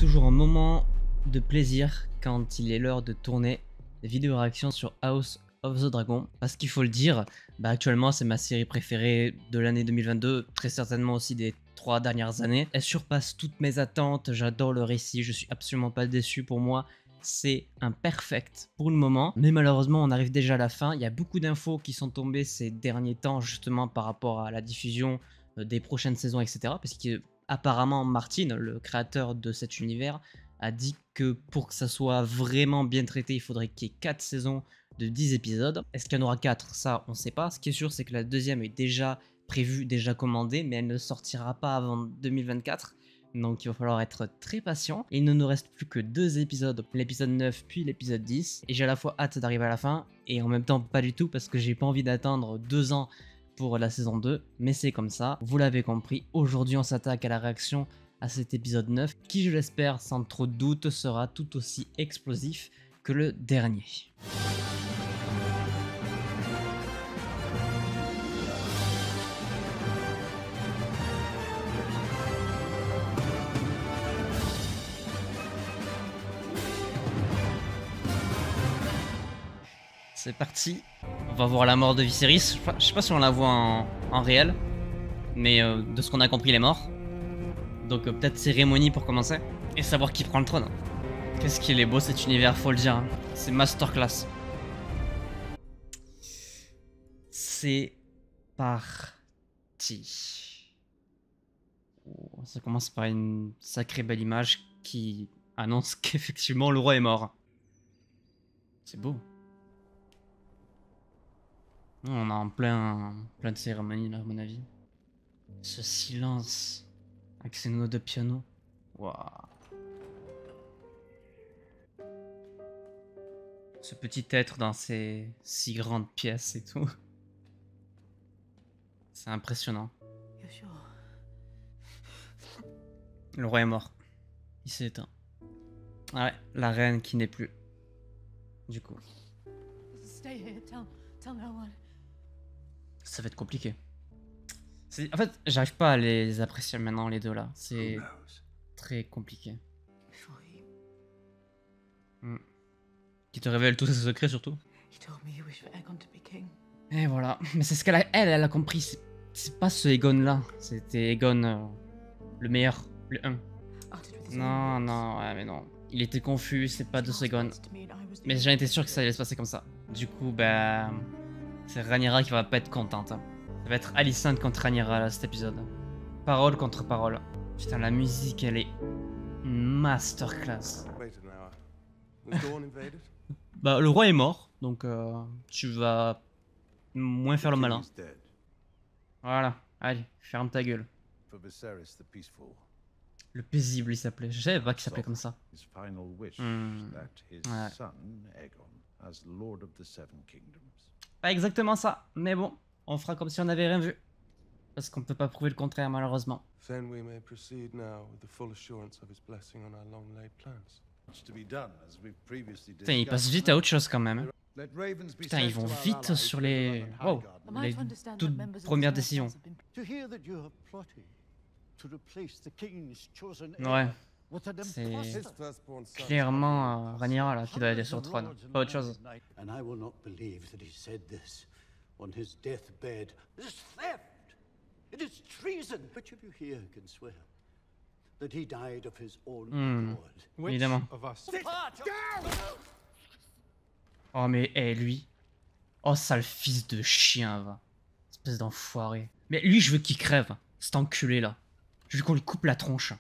toujours un moment de plaisir quand il est l'heure de tourner des vidéos réactions sur House of the Dragon. Parce qu'il faut le dire, actuellement c'est ma série préférée de l'année 2022, très certainement aussi des 3 dernières années. Elle surpasse toutes mes attentes, j'adore le récit, je suis absolument pas déçu. Pour moi, c'est un perfect pour le moment. Mais malheureusement, on arrive déjà à la fin. Il y a beaucoup d'infos qui sont tombées ces derniers temps justement par rapport à la diffusion des prochaines saisons, etc. Parce que apparemment, Martin, le créateur de cet univers, a dit que pour que ça soit vraiment bien traité, il faudrait qu'il y ait 4 saisons de 10 épisodes. Est-ce qu'il y en aura 4? Ça, on ne sait pas. Ce qui est sûr, c'est que la deuxième est déjà prévue, déjà commandée, mais elle ne sortira pas avant 2024. Donc il va falloir être très patient. Et il ne nous reste plus que 2 épisodes, l'épisode 9 puis l'épisode 10. Et j'ai à la fois hâte d'arriver à la fin, et en même temps pas du tout, parce que j'ai pas envie d'attendre 2 ans pour la saison 2, mais c'est comme ça, vous l'avez compris. Aujourd'hui on s'attaque à la réaction à cet épisode 9, qui je l'espère sans trop de doute sera tout aussi explosif que le dernier. C'est parti, on va voir la mort de Viserys. Je sais pas si on la voit en réel, mais de ce qu'on a compris il est mort. Donc peut-être cérémonie pour commencer, et savoir qui prend le trône. Qu'est-ce qu'il est beau cet univers, faut le dire, hein. C'est masterclass. C'est parti. Oh, ça commence par une sacrée belle image qui annonce qu'effectivement le roi est mort. C'est beau. On est en plein de cérémonie là à mon avis. Ce silence avec ces notes de piano. Waouh. Ce petit être dans ces si grandes pièces et tout. C'est impressionnant. Le roi est mort. Il s'est éteint. Ah ouais, la reine qui n'est plus. Du coup. Ça va être compliqué. En fait, j'arrive pas à les apprécier maintenant, les deux là. C'est très compliqué. Qui te révèle tous ses secrets surtout. Et voilà. Mais c'est ce qu'elle elle a compris. C'est pas ce Aegon là. C'était Aegon le meilleur, le 1. Non, non, ouais, mais non. Il était confus, c'est pas de ce Aegon. Mais j'en étais sûr que ça allait se passer comme ça. Du coup, bah. C'est Rhaenyra qui va pas être contente. Ça va être Alicent contre Rhaenyra là, cet épisode. Parole contre parole. Putain, la musique, elle est masterclass. Bah, le roi est mort, donc tu vas moins faire le malin. Voilà, allez, ferme ta gueule. Le paisible, il s'appelait. Je savais pas qu'il s'appelait comme ça. Ouais. Pas exactement ça, mais bon, on fera comme si on n'avait rien vu. Parce qu'on peut pas prouver le contraire, malheureusement. Putain, ils passent vite à autre chose quand même. Hein. Putain, ils vont vite sur les... Wow, les toutes premières décisions. Ouais. C'est clairement Rhaenyra là qui doit aller sur le trône, pas autre chose. Évidemment. Oh mais lui. Oh sale fils de chien va. Espèce d'enfoiré. Mais lui je veux qu'il crève, cet enculé là. Je veux qu'on lui coupe la tronche.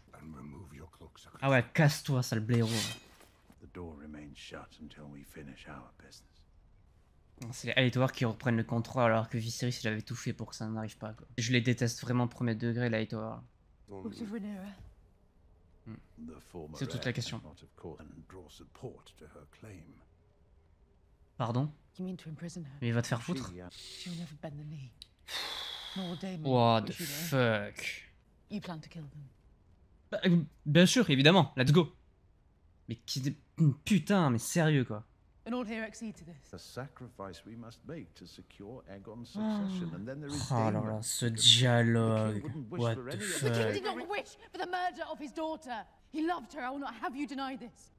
Ah ouais, casse-toi, sale blaireau. C'est les Hightower qui reprennent le contrôle alors que Viserys il avait tout fait pour que ça n'arrive pas quoi. Je les déteste vraiment premier degré les Hightower. C'est toute la question. Pardon? Mais il va te faire foutre? What the fuck? Bah, bien sûr, évidemment, let's go. Mais qui... Putain, mais sérieux quoi. Oh là là, ce dialogue. What the fuck. He loved her. I will not have you deny this.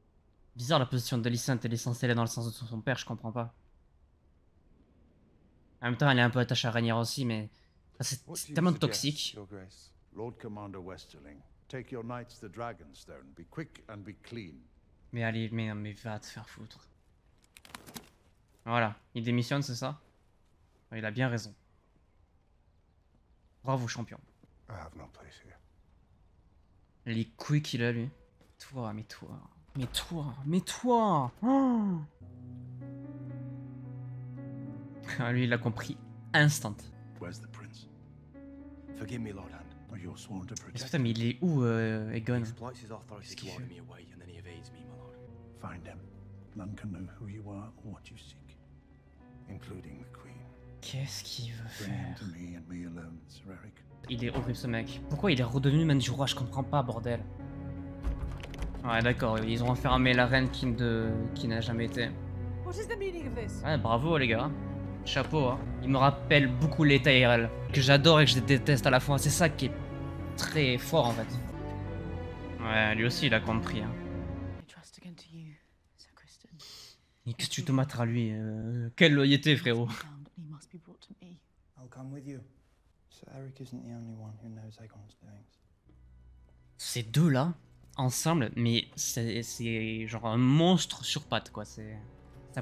Bizarre la position d'Alicent, elle est censée aller dans le sens de son père, je comprends pas. En même temps, elle est un peu attachée à Rhaenyra aussi, mais c'est tellement toxique. Your Grace? Lord Commander Westerling, take your knights to Dragonstone. Be quick and be clean. Mais allez, mais va te faire foutre. Voilà, il démissionne, c'est ça? Il a bien raison. Bravo, champion. I have no place here. Les couilles qu'il a, lui. Toi, mais toi. Mais toi, mais toi oh ah, lui, il a compris. Instant. Where's the prince? Forgive me, Lord Hand. Oh, you're sworn to Mais protect. putain, mais il est où, Aegon? Exploits his authority to order me away, and then he evades me, my lord. Find him. None can know who you are or what you seek, including the Queen. Qu'est-ce qu'il veut Bring him faire? to me and me alone, Sir Eric. Il est horrible, ce mec. Pourquoi il est redevenu man du roi? Je comprends pas, bordel. Ouais, d'accord, ils ont enfermé la reine qui n'a jamais été. What is the meaning of this? Ouais, bravo, les gars. Chapeau, hein. Il me rappelle beaucoup les Tyrell, que j'adore et que je déteste à la fois. C'est ça qui est très fort, en fait. Ouais, lui aussi, il a compris. Hein. I trust again to you, Sir Criston. Et qu'est-ce que tu te matres lui Quelle loyauté, frérot. He must be brought to me. I'll come with you. Sir Eric isn't the only one who knows Aegon's doings. Ces deux-là, ensemble, mais c'est genre un monstre sur pattes, quoi. Ça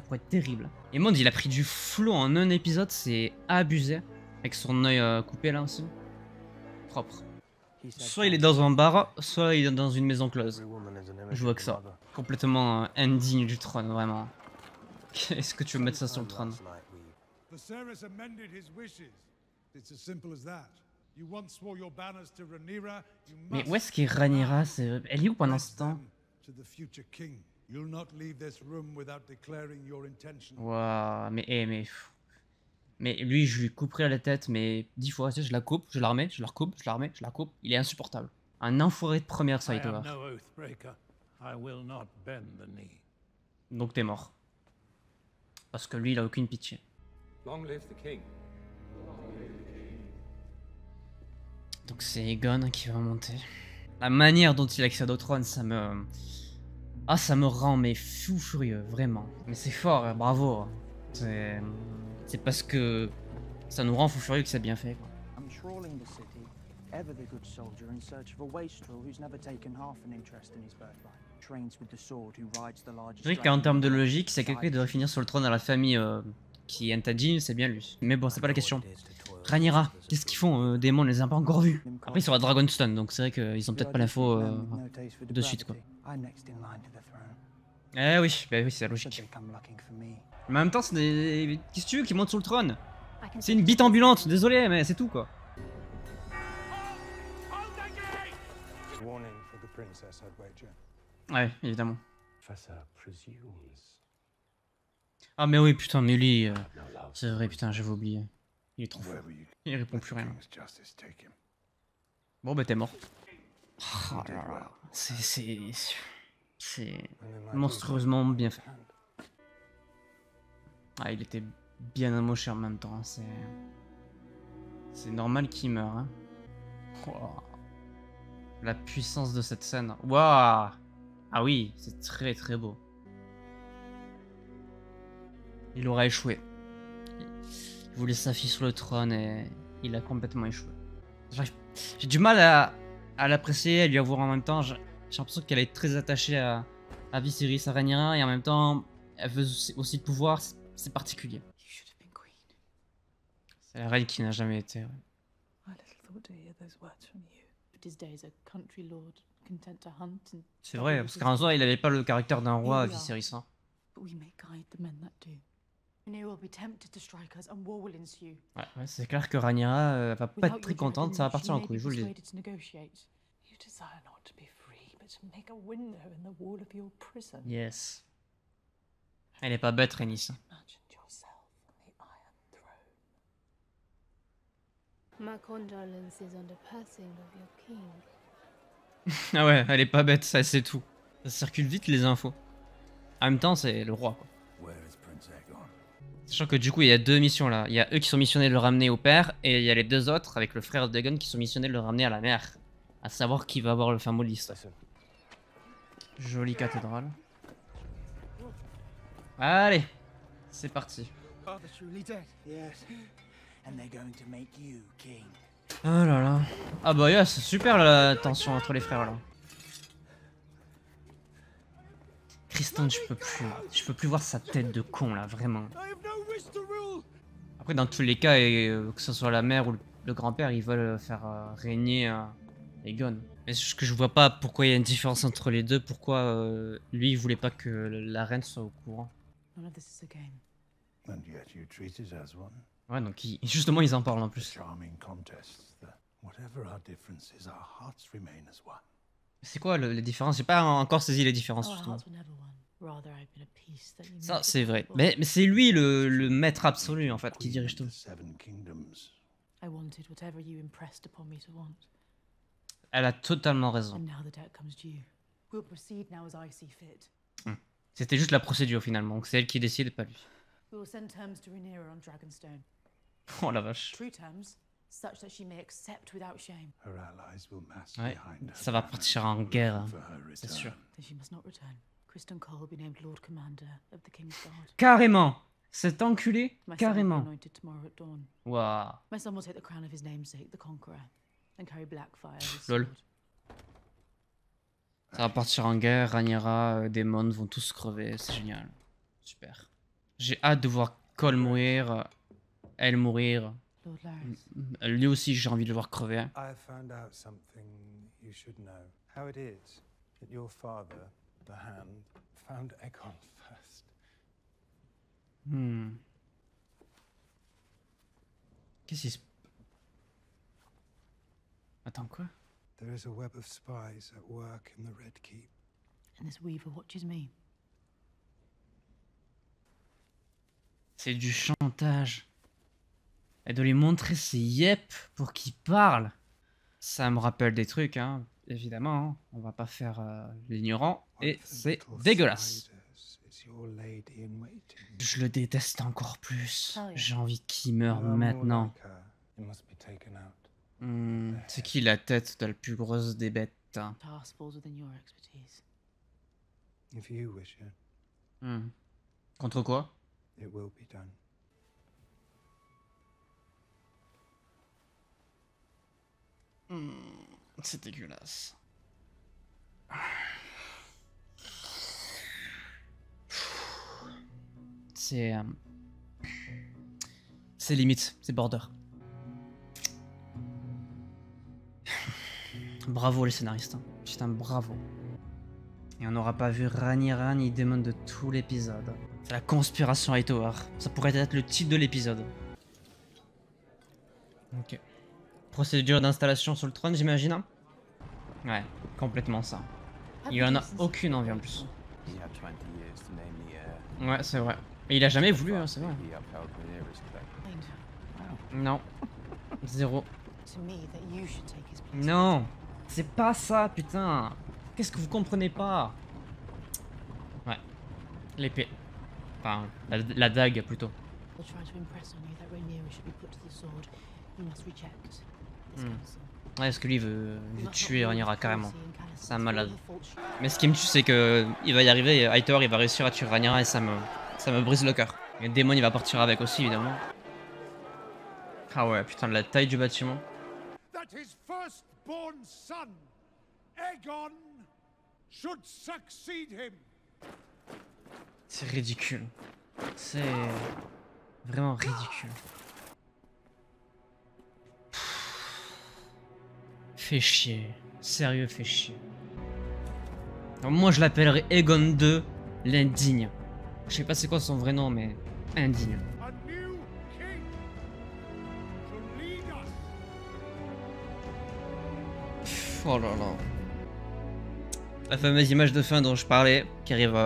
pourrait être terrible. Et Mond, il a pris du flow en un épisode, c'est abusé. Avec son œil coupé, là, aussi. Propre. Soit il est dans un bar, soit il est dans une maison close. Je vois que ça. Complètement indigne du trône, vraiment. Qu'est-ce que tu veux mettre ça sur le trône? Viserys amended his wishes. It's as simple as that. You once swore your banners to Rhaenyra. You Mais must où est-ce qu'est Rhaenyra? Elle est où pendant ce pledge temps? them to the future king. You'll not leave this room without declaring your intention. Waouh, mais lui, je lui couperai la tête, mais 10 fois, tu sais, je la coupe, je la remets, je la recoupe, je la remets, je la coupe. Il est insupportable. Un enfoiré de première, ça, I il te va. am no oathbreaker. I will not bend the knee. Donc t'es mort. Parce que lui, il a aucune pitié. Long live the king. Donc c'est Aegon qui va monter. La manière dont il accède au trône, ça me... Ah, ça me rend mais fou furieux, vraiment. Mais c'est fort, hein, bravo. C'est parce que ça nous rend fou furieux que c'est bien fait, quoi. I'm trawling the city, ever the good soldier in search of a wastrel who's never taken half an interest in his birthright. Trains with the sword who rides the largest. C'est vrai qu'en termes de logique, c'est quelqu'un qui devrait finir sur le trône dans la famille qui est Antagine, c'est bien lui. Mais bon, c'est pas la question. Rhaenyra, qu'est-ce qu'ils font Démon, on les a pas encore vus. Après, ils sont à Dragonstone, donc c'est vrai qu'ils ont peut-être pas l'info de suite, quoi. Eh oui, bah oui, c'est la logique. Mais en même temps, c'est des... Qu'est-ce que tu veux qu'ils montent sur le trône? C'est une bite ambulante, désolé, mais c'est tout, quoi. Warning for the princess, I'd wager. Ouais, évidemment. Professor presumes. Ah mais oui, putain, mais lui... c'est vrai, putain, j'avais oublié. Il est trop fort. Wherever you Il répond plus rien. king's justice take him. Bon, bah t'es mort. Oh là là. C'est monstrueusement bien fait. Ah, il était bien amoché en même temps. C'est normal qu'il meure. Hein. Wow. La puissance de cette scène. Waouh. Ah oui, c'est très très beau. Il aura échoué. Il voulait sa fille sur le trône et il a complètement échoué. J'ai du mal à l'apprécier, à lui avoir en même temps. J'ai l'impression qu'elle est très attachée à Viserys, à Rhaenyra, et en même temps, elle veut aussi le pouvoir. C'est particulier. C'est la reine qui n'a jamais été. Ouais. C'est vrai, parce qu'en soi, il avait pas le caractère d'un roi, Viserys. Hein. Ouais, c'est clair que Rhaenyra va pas être très contente, ça va partir en couille, je vous le dis. Yes. Elle est pas bête, Rhaenys. My condolences on the passing of your king. Ah ouais, elle est pas bête, ça c'est tout. Ça circule vite les infos. En même temps, c'est le roi, quoi. Where is Prince Aegon? Sachant que du coup, il y a deux missions là. Il y a eux qui sont missionnés de le ramener au père, et il y a les deux autres avec le frère d'Aegon qui sont missionnés de le ramener à la mère. À savoir qui va avoir le fameux liste. Jolie cathédrale. Allez, c'est parti. Father's truly dead. Yes. And they're going to make you king. Oh là là. Ah bah yeah, c'est super la tension entre les frères là. Tristan, je peux plus voir sa tête de con là, vraiment. Après dans tous les cas, que ce soit la mère ou le grand-père, ils veulent faire régner Aegon. Mais ce que je vois pas pourquoi il y a une différence entre les deux, pourquoi lui il voulait pas que la reine soit au courant. None of this is a game. And yet you treat it as one. Ouais, donc justement ils en parlent en plus. Charming contest. Whatever our differences, our hearts remain as one. C'est quoi les différences? J'ai pas encore saisi les différences Our justement. hearts were never one. Rather, I've been a piece that you Ça made c'est it vrai. possible. Mais c'est lui le maître absolu en fait qui Queen dirige of tout. the Seven Kingdoms. I wanted whatever you impressed upon me to want. Elle a totalement raison. And now the debt comes due. We'll proceed now as I see fit. C'était juste la procédure finalement, donc c'est elle qui décide, pas lui. We will send terms to Rhaenyra on Dragonstone. Oh la vache. True terms, such that she may accept without shame. Her allies will mass Ouais, behind her ça va banner, partir en guerre, hein, for her c'est return. sûr. Then she must not return. Kristen Cole will be named Lord Commander of the King's Guard. Carrément. Cet enculé, My son will be carrément. anointed tomorrow at dawn. Waouh. My son will take the crown of his namesake, the Conqueror, and carry Blackfire as his Lol. sword. Ça va partir en guerre, Rhaenyra, Daemon vont tous crever, c'est génial. Super. J'ai hâte de voir Cole mourir, elle mourir. Lord Larys. Lui aussi j'ai envie de le voir crever. Hein. I found out something you should know. How it is that your father, the Hand, found Aegon first. Qu'est-ce qui se... Attends, quoi? There is a web of spies at work in the Red Keep. And this Weaver watches me. C'est du chantage. Et de lui montrer ses yep pour qu'il parle. Ça me rappelle des trucs, hein. Évidemment. Hein. On va pas faire l'ignorant. Et c'est dégueulasse. Je le déteste encore plus. J'ai envie qu'il meure maintenant. C'est qui la tête de la plus grosse des bêtes? Hein. Task falls within your expertise. If you wish it, Contre quoi? it will be done. C'est dégueulasse. C'est... c'est limite, c'est border. Bravo les scénaristes. Hein. Putain, bravo. Et on n'aura pas vu Rhaenyra ni Daemon de tout l'épisode. C'est la conspiration Hightower. Ça pourrait être le titre de l'épisode. Ok. Procédure d'installation sur le trône, j'imagine. Hein. Ouais, complètement ça. Il en a aucune envie en plus. Ouais, c'est vrai. Et il a jamais voulu, hein, c'est vrai. Non. Zéro. To me, that you should take his place. Non. C'est pas ça, putain. Qu'est-ce que vous comprenez pas? Ouais. L'épée. Enfin, la dague plutôt. They'll try to impress on you that Rhaenyra should be put to the sword. You must reject this counsel. Ouais, parce que lui veut tuer Rhaenyra carrément. C'est un malade. Fault. Mais ce qui me tue, c'est que il va y arriver, Hightower il va réussir à tuer Rhaenyra et ça me brise le cœur. Et Daemon il va partir avec aussi évidemment. Ah ouais, putain, la taille du bâtiment. That his firstborn son, Aegon, should succeed him. C'est ridicule. C'est vraiment ridicule. Fait chier. Sérieux, fait chier. Alors moi je l'appellerai Aegon 2, l'indigne. Je sais pas c'est quoi son vrai nom, mais indigne. A new king to lead us. Oh là là. La fameuse image de fin dont je parlais, qui arrive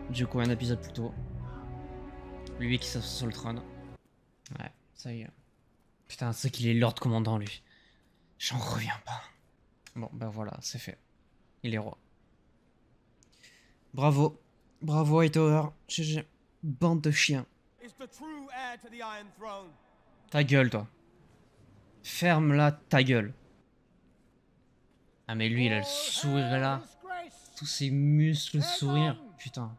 du coup un épisode plus tôt. Lui qui s'assoit sur le trône. Ouais, ça y est. Putain, c'est qu'il est Lord Commandant lui. J'en reviens pas. Bon, bah voilà, c'est fait. Il est roi. Bravo. Bravo Hightower. GG. Bande de chiens. Ta gueule, toi. Ferme-la, ta gueule. Ah mais lui, il a le sourire là. Tous ces muscles, sourires. Putain.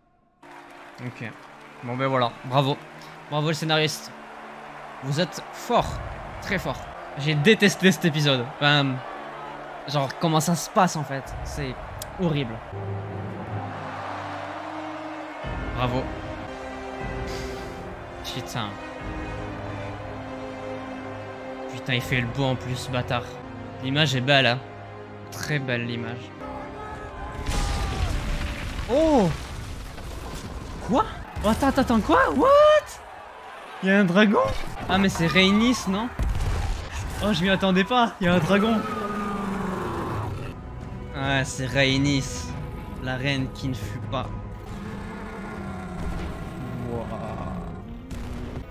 Ok. Bon ben voilà, bravo. Bravo le scénariste. Vous êtes fort. Très fort. J'ai détesté cet épisode. Enfin, genre comment ça se passe en fait. C'est horrible. Bravo. Putain. Putain, il fait le beau en plus, bâtard. L'image est belle, hein. Très belle l'image. Oh! Quoi? Oh, attends, quoi? What? Il y a un dragon? Ah, mais c'est Rhaenys, non? Oh, je m'y attendais pas. Il y a un dragon. Ah, c'est Rhaenys. La reine qui ne fut pas. Wow.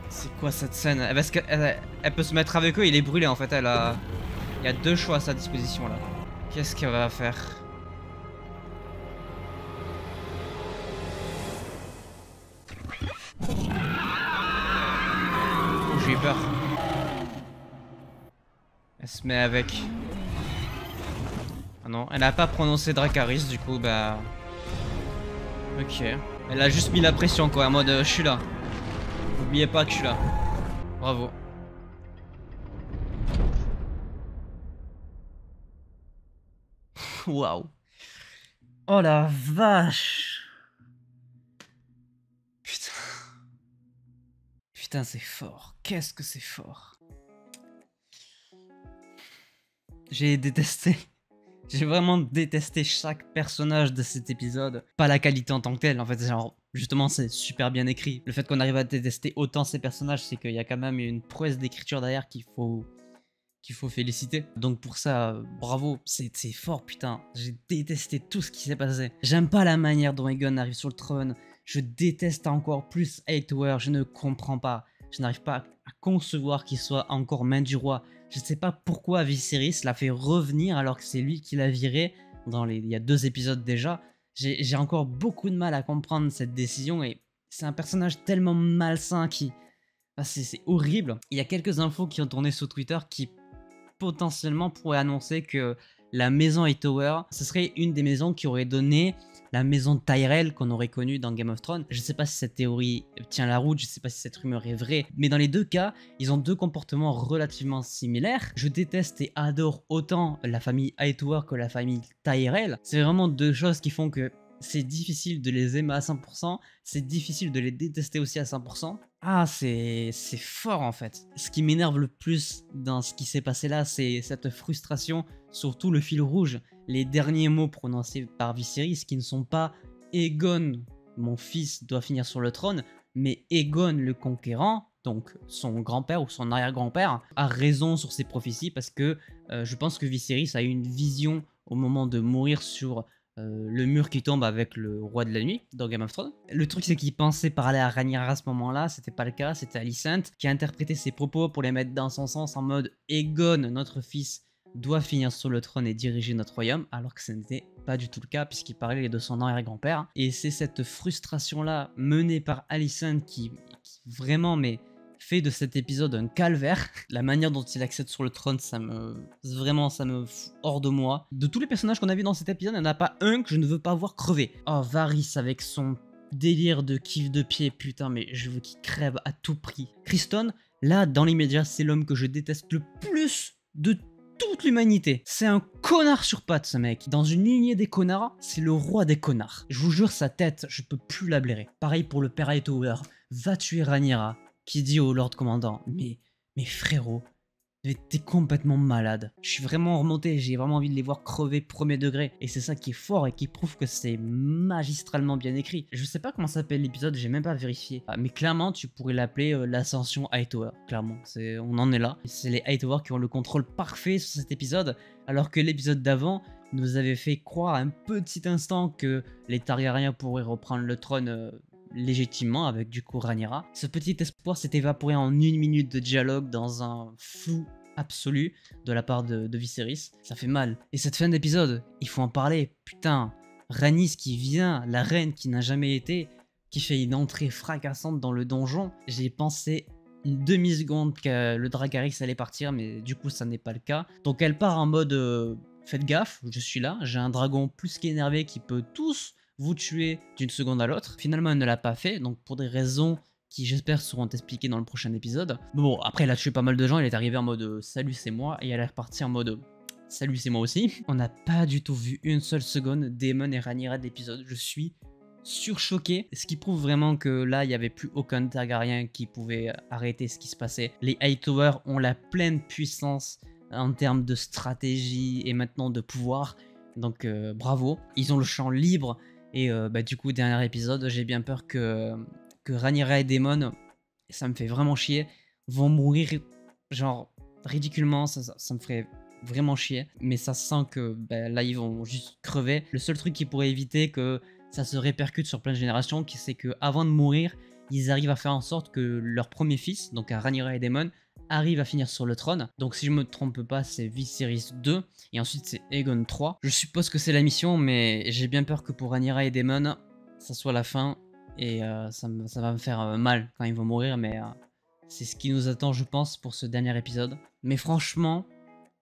C'est quoi cette scène? Parce qu'elle peut se mettre avec eux, il est brûlé en fait. Il y a 2 choix à sa disposition là. Qu'est-ce qu'elle va faire? Oh, j'ai eu peur. Elle se met avec. Ah non, elle a pas prononcé Dracarys du coup, bah. Ok. Elle a juste mis la pression quoi, en mode je suis là. N'oubliez pas que je suis là. Bravo. Waouh. Oh la vache. Putain. Putain, c'est fort. Qu'est-ce que c'est fort. J'ai détesté. J'ai vraiment détesté chaque personnage de cet épisode. Pas la qualité en tant que telle, en fait, genre, justement, c'est super bien écrit. Le fait qu'on arrive à détester autant ces personnages, c'est qu'il y a quand même une prouesse d'écriture derrière qu'il faut féliciter. Donc pour ça, bravo, c'est fort, putain. J'ai détesté tout ce qui s'est passé. J'aime pas la manière dont Aegon arrive sur le trône. Je déteste encore plus Hightower, je ne comprends pas. Je n'arrive pas à concevoir qu'il soit encore main du roi. Je sais pas pourquoi Viserys l'a fait revenir alors que c'est lui qui l'a viré il y a 2 épisodes déjà. J'ai encore beaucoup de mal à comprendre cette décision et c'est un personnage tellement malsain qui... Ah, c'est horrible. Il y a quelques infos qui ont tourné sur Twitter qui potentiellement pourraient annoncer que la maison Hightower, ce serait une des maisons qui aurait donné la maison Tyrell qu'on aurait connue dans Game of Thrones. Je sais pas si cette théorie tient la route, je sais pas si cette rumeur est vraie, mais dans les 2 cas, ils ont 2 comportements relativement similaires. Je déteste et adore autant la famille Hightower que la famille Tyrell. C'est vraiment 2 choses qui font que c'est difficile de les aimer à 100%, c'est difficile de les détester aussi à 100%. Ah, c'est fort en fait. Ce qui m'énerve le plus dans ce qui s'est passé là, c'est cette frustration, surtout le fil rouge. Les derniers mots prononcés par Viserys qui ne sont pas « Aegon, mon fils, doit finir sur le trône », mais « Aegon le conquérant », donc son grand-père ou son arrière-grand-père, a raison sur ses prophéties parce que je pense que Viserys a eu une vision au moment de mourir sur... le mur qui tombe avec le roi de la nuit dans Game of Thrones. Le truc c'est qu'il pensait parler à Rhaenyra à ce moment-là, c'était pas le cas, c'était Alicent qui a interprété ses propos pour les mettre dans son sens en mode Aegon, notre fils, doit finir sur le trône et diriger notre royaume, alors que ce n'était pas du tout le cas puisqu'il parlait de son arrière-grand-père. Et c'est cette frustration-là menée par Alicent qui vraiment fait de cet épisode un calvaire. La manière dont il accède sur le trône, ça me fout hors de moi. De tous les personnages qu'on a vus dans cet épisode, il n'y en a pas un que je ne veux pas voir crever. Oh, Varys avec son délire de kiff de pied, putain, mais je veux qu'il crève à tout prix. Criston, là, dans l'immédiat, c'est l'homme que je déteste le plus de toute l'humanité. C'est un connard sur pattes, ce mec. Dans une lignée des connards, c'est le roi des connards. Je vous jure, sa tête, je peux plus la blairer. Pareil pour le père Hightower. Va tuer Rhaenyra. Qui dit au Lord Commandant, mais frérot, t'es complètement malade. Je suis vraiment remonté, j'ai vraiment envie de les voir crever premier degré. Et c'est ça qui est fort et qui prouve que c'est magistralement bien écrit. Je sais pas comment s'appelle l'épisode, j'ai même pas vérifié. Mais clairement, tu pourrais l'appeler l'ascension Hightower. Clairement, on en est là. C'est les Hightower qui ont le contrôle parfait sur cet épisode, alors que l'épisode d'avant nous avait fait croire un petit instant que les Targaryens pourraient reprendre le trône... légitimement avec du coup Rhaenyra. Ce petit espoir s'est évaporé en 1 minute de dialogue dans un flou absolu de la part de Viserys. Ça fait mal. Et cette fin d'épisode, il faut en parler. Putain, Rhaenys qui vient, la reine qui n'a jamais été, qui fait une entrée fracassante dans le donjon. J'ai pensé une demi-seconde que le Dracarys allait partir, mais du coup ça n'est pas le cas. Donc elle part en mode faites gaffe, je suis là, j'ai un dragon plus qu'énervé qui peut tous vous tuer d'une seconde à l'autre. Finalement, elle ne l'a pas fait, donc pour des raisons qui j'espère seront expliquées dans le prochain épisode. Bon, après, il a tué pas mal de gens, il est arrivé en mode salut c'est moi, et elle est repartie en mode salut c'est moi aussi. On n'a pas du tout vu une seule seconde Daemon et Rhaenyra de l'épisode, je suis surchoqué, ce qui prouve vraiment que là il n'y avait plus aucun Targaryen qui pouvait arrêter ce qui se passait. Les Hightower ont la pleine puissance en termes de stratégie et maintenant de pouvoir, donc bravo, ils ont le champ libre. Et du coup, dernier épisode, j'ai bien peur que Rhaenyra et Daemon, ça me fait vraiment chier, vont mourir genre ridiculement, ça me ferait vraiment chier. Mais ça sent que là, ils vont juste crever. Le seul truc qui pourrait éviter que ça se répercute sur plein de générations, c'est qu'avant de mourir, ils arrivent à faire en sorte que leur premier fils, donc à Rhaenyra et Daemon, arrive à finir sur le trône. Donc si je me trompe pas, c'est Viserys 2 et ensuite c'est Aegon 3. Je suppose que c'est la mission, mais j'ai bien peur que pour Rhaenyra et Daemon, ça soit la fin et ça va me faire mal quand ils vont mourir, mais c'est ce qui nous attend je pense pour ce dernier épisode. Mais franchement,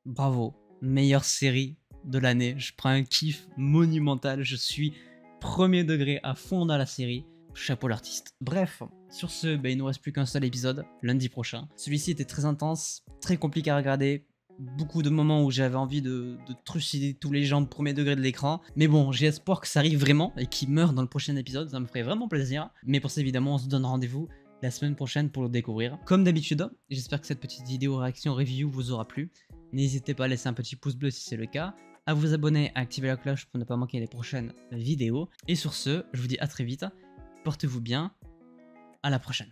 bravo, meilleure série de l'année, je prends un kiff monumental, je suis premier degré à fond dans la série. Chapeau l'artiste. Bref, sur ce, il nous reste plus qu'un seul épisode, lundi prochain. Celui-ci était très intense, très compliqué à regarder. Beaucoup de moments où j'avais envie de trucider tous les gens de premier degré de l'écran. Mais bon, j'ai espoir que ça arrive vraiment et qu'il meure dans le prochain épisode, ça me ferait vraiment plaisir. Mais pour ça, évidemment, on se donne rendez-vous la semaine prochaine pour le découvrir. Comme d'habitude, j'espère que cette petite vidéo réaction review vous aura plu. N'hésitez pas à laisser un petit pouce bleu si c'est le cas, à vous abonner, à activer la cloche pour ne pas manquer les prochaines vidéos. Et sur ce, je vous dis à très vite. Portez-vous bien, à la prochaine.